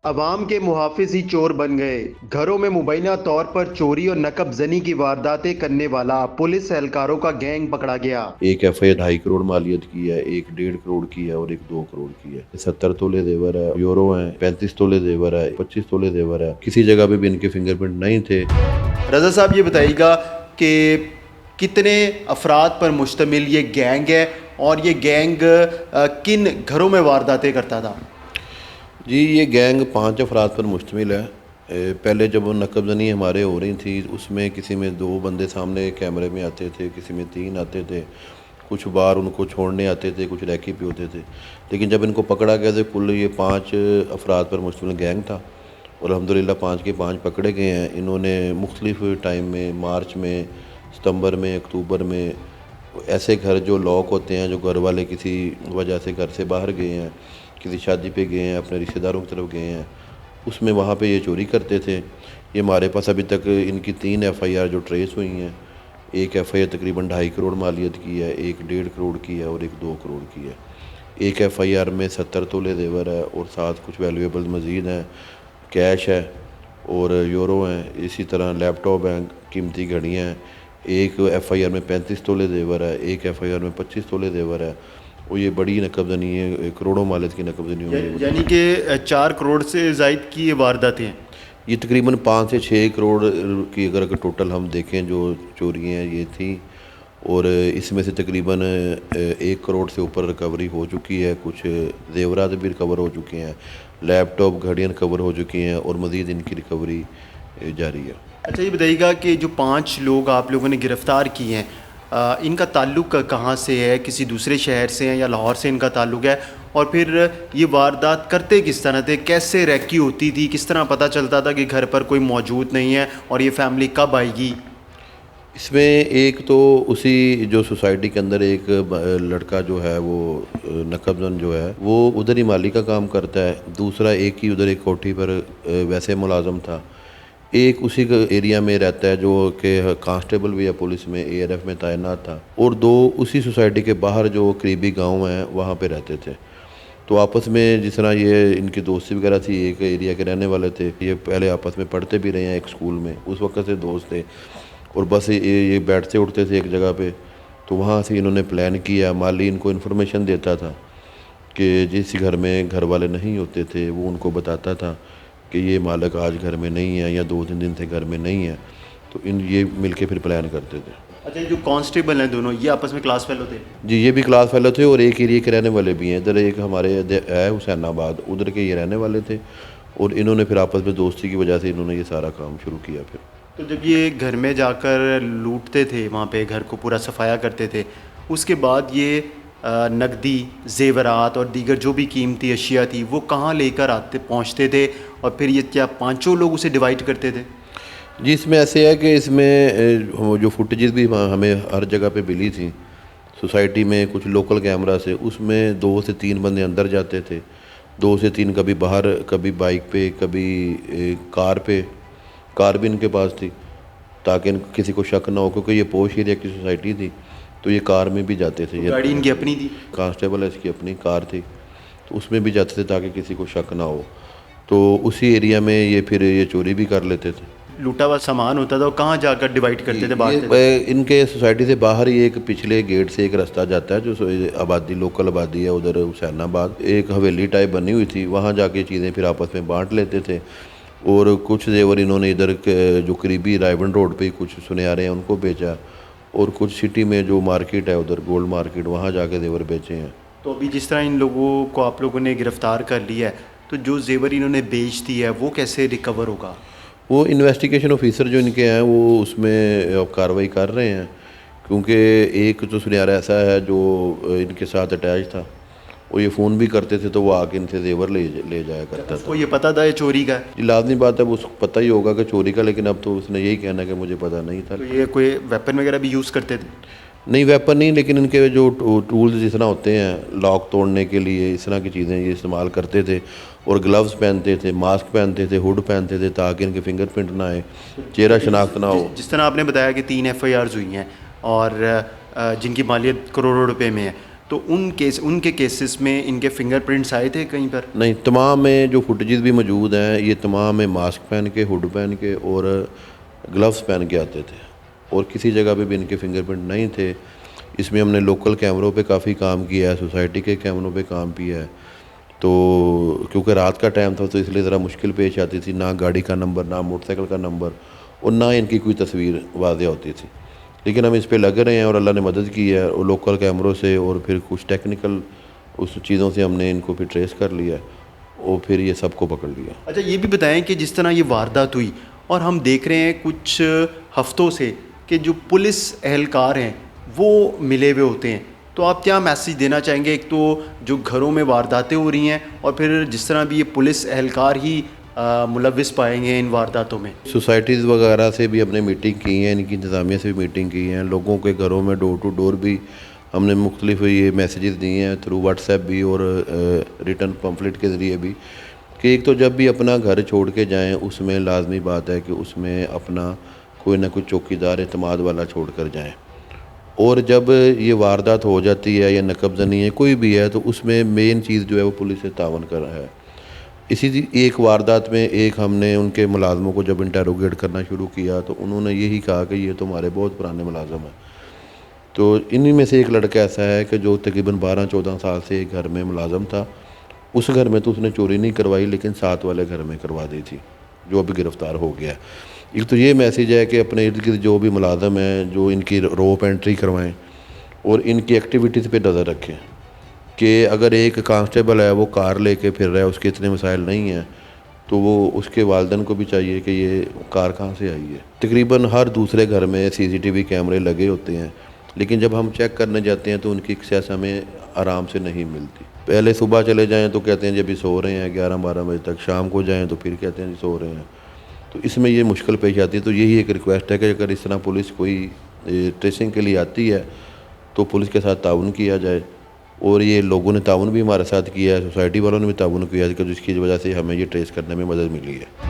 عوام کے محافظ ہی چور بن گئے۔ گھروں میں مبینہ طور پر چوری اور نقب زنی کی وارداتیں کرنے والا پولیس اہلکاروں کا گینگ پکڑا گیا۔ ایک ایف آئی 2.5 کروڑ مالیت کی ہے، ایک 1.5 کروڑ کی ہے اور ایک 2 کروڑ کی ہے۔ 70 تولے زیور ہے، یورو ہیں، 35 تولے زیور ہے، 25 تولے زیور ہے۔ کسی جگہ پہ بھی ان کے فنگر پرنٹ نہیں تھے۔ رضا صاحب یہ بتائیے گا کہ کتنے افراد پر مشتمل یہ گینگ ہے اور یہ گینگ کن گھروں میں وارداتیں کرتا تھا؟ جی یہ گینگ 5 افراد پر مشتمل ہے۔ پہلے جب نقب زنی ہمارے ہو رہی تھی اس میں کسی میں 2 بندے سامنے کیمرے میں آتے تھے، کسی میں 3 آتے تھے، کچھ بار ان کو چھوڑنے آتے تھے، کچھ ریکی پہ ہوتے تھے۔ لیکن جب ان کو پکڑا گیا تو کل یہ 5 افراد پر مشتمل گینگ تھا اور الحمدللہ 5 کے 5 پکڑے گئے ہیں۔ انہوں نے مختلف ٹائم میں، مارچ میں، ستمبر میں، اکتوبر میں، ایسے گھر جو لاک ہوتے ہیں، جو گھر والے کسی وجہ سے گھر سے باہر گئے ہیں، کسی شادی پہ گئے ہیں، اپنے رشتہ داروں کی طرف گئے ہیں، اس میں وہاں پہ یہ چوری کرتے تھے۔ یہ ہمارے پاس ابھی تک ان کی 3 ایف آئی آر جو ٹریس ہوئی ہیں۔ ایک ایف آئی آر تقریباً 2.5 کروڑ مالیت کی ہے، ایک 1.5 کروڑ کی ہے اور ایک 2 کروڑ کی ہے۔ ایک ایف آئی آر میں 70 تولے زیور ہے اور ساتھ کچھ ویلیویبل مزید ہیں، کیش ہے اور یورو ہیں، اسی طرح لیپ ٹاپ ہیں، قیمتی گھڑیاں ہیں۔ ایک ایف آئی آر میں 35 تولے زیور ہے، ایک ایف آئی آر میں 25 تولے زیور ہے اور یہ بڑی نقب زنی ہے، کروڑوں مالیت کی نقب زنی ہوئی۔ یعنی کہ 4 کروڑ سے زائد کی یہ وارداتیں ہیں۔ یہ تقریباً 5 سے 6 کروڑ کی اگر ٹوٹل ہم دیکھیں جو چوریاں یہ تھیں، اور اس میں سے تقریباً 1 کروڑ سے اوپر ریکوری ہو چکی ہے۔ کچھ زیورات بھی ریکور ہو چکے ہیں، لیپ ٹاپ گھڑیاں ریکور ہو چکی ہیں اور مزید ان کی ریکوری جاری ہے۔ اچھا یہ بتائیے گا کہ جو 5 لوگ آپ لوگوں نے گرفتار کیے ہیں، ان کا تعلق کہاں سے ہے؟ کسی دوسرے شہر سے ہیں یا لاہور سے ان کا تعلق ہے؟ اور پھر یہ واردات کرتے کس طرح تھے؟ کیسے ریکی ہوتی تھی؟ کس طرح پتہ چلتا تھا کہ گھر پر کوئی موجود نہیں ہے اور یہ فیملی کب آئے گی؟ اس میں ایک تو اسی جو سوسائٹی کے اندر ایک لڑکا جو ہے وہ نقب زن جو ہے وہ ادھر ہی مالی کا کام کرتا ہے، دوسرا ایک ہی ادھر ایک کوٹھی پر ویسے ملازم تھا، ایک اسی ایریا میں رہتا ہے جو کہ کانسٹیبل بھی ہے پولیس میں، اے آر ایف میں تعینات تھا، اور 2 اسی سوسائٹی کے باہر جو قریبی گاؤں ہیں وہاں پہ رہتے تھے۔ تو آپس میں جس طرح یہ ان کی دوستی وغیرہ تھی، ایک ایریا کے رہنے والے تھے، یہ پہلے آپس میں پڑھتے بھی رہے ہیں ایک اسکول میں، اس وقت سے دوست تھے، اور بس یہ بیٹھتے اٹھتے تھے ایک جگہ پہ۔ تو وہاں سے انہوں نے پلان کیا، مالی ان کو انفارمیشن دیتا تھا کہ جس گھر میں گھر والے نہیں ہوتے تھے وہ ان کو بتاتا تھا کہ یہ مالک آج گھر میں نہیں ہے یا 2-3 دن سے گھر میں نہیں ہے، تو یہ مل کے پھر پلان کرتے تھے۔ اچھا جو کانسٹیبل ہیں دونوں، یہ آپس میں کلاس فیلو تھے؟ جی یہ بھی کلاس فیلو تھے اور ایک ایریا کے رہنے والے بھی ہیں۔ ادھر ایک ہمارے ہے حسین آباد، ادھر کے یہ رہنے والے تھے، اور انہوں نے پھر آپس میں دوستی کی وجہ سے انہوں نے یہ سارا کام شروع کیا۔ پھر تو جب یہ گھر میں جا کر لوٹتے تھے، وہاں پہ گھر کو پورا صفایا کرتے تھے، اس کے بعد یہ نقدی، زیورات اور دیگر جو بھی قیمتی اشیاء تھی وہ کہاں لے کر پہنچتے تھے؟ اور پھر یہ کیا 5 لوگ اسے ڈیوائڈ کرتے تھے؟ جی اس میں ایسے ہے کہ اس میں جو فوٹیجز بھی ہمیں ہر جگہ پہ ملی تھیں سوسائٹی میں، کچھ لوکل کیمرہ سے، اس میں 2 سے 3 بندے اندر جاتے تھے، 2 سے 3 کبھی باہر، کبھی بائک پہ، کبھی کار پہ، کار بھی ان کے پاس تھی تاکہ کسی کو شک نہ ہو، کیونکہ یہ پوش ایریا کی سوسائٹی تھی تو یہ کار میں بھی جاتے تھے۔ گاڑی ان کی اپنی تھی؟ کانسٹیبل ہے، اس کی اپنی کار تھی، تو اس میں بھی جاتے تھے تاکہ کسی کو شک نہ ہو، تو اسی ایریا میں یہ پھر یہ چوری بھی کر لیتے تھے۔ لوٹا ہوا سامان ہوتا تھا وہ کہاں جا کر ڈیوائڈ کرتے تھے، بانٹتے تھے؟ یہ ان کے سوسائٹی سے باہر ہی ایک پچھلے گیٹ سے ایک راستہ جاتا ہے جو آبادی، لوکل آبادی ہے ادھر حسین آباد، ایک حویلی ٹائپ بنی ہوئی تھی، وہاں جا کے چیزیں پھر آپس میں بانٹ لیتے تھے، اور کچھ زیور انہوں نے ادھر جو قریبی رائیون روڈ پہ کچھ سنیارے ہیں ان کو بیچا، اور کچھ سٹی میں جو مارکیٹ ہے ادھر گولڈ مارکیٹ، وہاں جا کے زیور بیچے ہیں۔ تو ابھی جس طرح ان لوگوں کو آپ لوگوں نے گرفتار کر لیا ہے، تو جو زیور انہوں نے بیچ دی ہے وہ کیسے ریکور ہوگا؟ وہ انویسٹیگیشن آفیسر جو ان کے ہیں وہ اس میں کارروائی کر رہے ہیں، کیونکہ ایک تو سنیارا ایسا ہے جو ان کے ساتھ اٹیچ تھا، وہ یہ فون بھی کرتے تھے تو وہ آ کے ان سے زیور لے جایا کرتا اس تھا۔ کو یہ پتہ تھا یہ چوری کا ہے؟ یہ لازمی بات ہے، وہ پتہ ہی ہوگا کہ چوری کا، لیکن اب تو اس نے یہی کہنا کہ مجھے پتہ نہیں تھا۔ تو یہ کوئی ویپن وغیرہ بھی یوز کرتے تھے؟ نہیں ویپن نہیں، لیکن ان کے جو ٹولز جس طرح ہوتے ہیں لاک توڑنے کے لیے، اس طرح کی چیزیں یہ استعمال کرتے تھے، اور گلوز پہنتے تھے، ماسک پہنتے تھے، ہوڈ پہنتے تھے تاکہ ان کے فنگر پرنٹ نہ آئے، چہرہ شناخت نہ ہو۔ جس طرح آپ نے بتایا کہ 3 ایف آئی آرز ہوئی ہیں اور جن کی مالیت کروڑوں روپے میں ہے، تو ان کے کیسز میں ان کے فنگر پرنٹس آئے تھے کہیں پر؟ نہیں، تمام میں جو فوٹیجز بھی موجود ہیں یہ تمام میں ماسک پہن کے، ہوڈ پہن کے اور گلوز پہن کے آتے تھے، اور کسی جگہ پہ بھی ان کے فنگر پرنٹ نہیں تھے۔ اس میں ہم نے لوکل کیمروں پہ کافی کام کیا ہے، سوسائٹی کے کیمروں پہ کام کیا ہے، تو کیونکہ رات کا ٹائم تھا تو اس لیے ذرا مشکل پیش آتی تھی، نہ گاڑی کا نمبر، نہ موٹر سائیکل کا نمبر، اور نہ ان کی کوئی تصویر واضح ہوتی تھی، لیکن ہم اس پہ لگ رہے ہیں اور اللہ نے مدد کی ہے، اور لوکل کیمروں سے اور پھر کچھ ٹیکنیکل اس چیزوں سے ہم نے ان کو پھر ٹریس کر لیا اور پھر یہ سب کو پکڑ لیا۔ اچھا یہ بھی بتائیں کہ جس طرح یہ واردات ہوئی اور ہم دیکھ رہے ہیں کچھ ہفتوں سے کہ جو پولیس اہلکار ہیں وہ ملے ہوئے ہوتے ہیں، تو آپ کیا میسیج دینا چاہیں گے؟ ایک تو جو گھروں میں وارداتیں ہو رہی ہیں، اور پھر جس طرح بھی یہ پولیس اہلکار ہی ملوث پائیں گے ان وارداتوں میں۔ سوسائٹیز وغیرہ سے بھی ہم نے میٹنگ کی ہیں، ان کی انتظامیہ سے بھی میٹنگ کی ہیں، لوگوں کے گھروں میں ڈور ٹو ڈور بھی ہم نے مختلف یہ میسیجز دیے ہیں، تھرو واٹس ایپ بھی اور ریٹن پمفلٹ کے ذریعے بھی، کہ ایک تو جب بھی اپنا گھر چھوڑ کے جائیں اس میں لازمی بات ہے کہ اس میں اپنا کوئی نہ کوئی چوکی دار اعتماد والا چھوڑ کر جائیں، اور جب یہ واردات ہو جاتی ہے یا نقب زنی ہے کوئی بھی ہے تو اس میں مین چیز جو ہے وہ پولیس سے تعاون کر رہا ہے۔ اسی ایک واردات میں ایک ہم نے ان کے ملازموں کو جب انٹیروگیٹ کرنا شروع کیا تو انہوں نے یہی کہا کہ یہ تو ہمارے بہت پرانے ملازم ہیں، تو انہی میں سے ایک لڑکا ایسا ہے کہ جو تقریباً 12-14 سال سے ایک گھر میں ملازم تھا، اس گھر میں تو اس نے چوری نہیں کروائی لیکن ساتھ والے گھر میں کروا دی تھی، جو ابھی گرفتار ہو گیا ہے۔ ایک تو یہ میسیج ہے کہ اپنے ارد گرد جو بھی ملازم ہیں جو ان کی روپ انٹری کروائیں اور ان کی ایکٹیویٹیز پہ نظر رکھیں، کہ اگر ایک کانسٹیبل ہے وہ کار لے کے پھر رہا ہے، اس کے اتنے مسائل نہیں ہیں، تو وہ اس کے والدین کو بھی چاہیے کہ یہ کار کہاں سے آئی ہے۔ تقریباً ہر دوسرے گھر میں CCTV کیمرے لگے ہوتے ہیں، لیکن جب ہم چیک کرنے جاتے ہیں تو ان کی ایکسیس ہمیں آرام سے نہیں ملتی۔ پہلے صبح چلے جائیں تو کہتے ہیں جی ابھی سو رہے ہیں 11-12 بجے تک، شام کو جائیں تو پھر کہتے ہیں جی سو رہے ہیں، تو اس میں یہ مشکل پیش آتی ہے۔ تو یہی ایک ریکویسٹ ہے کہ اگر اس طرح پولیس کوئی ٹریسنگ کے لیے آتی ہے تو پولیس کے ساتھ تعاون کیا جائے، اور یہ لوگوں نے تعاون بھی ہمارے ساتھ کیا ہے، سوسائٹی والوں نے بھی تعاون کیا ہے، کہ جس کی وجہ سے ہمیں یہ ٹریس کرنے میں مدد ملی ہے۔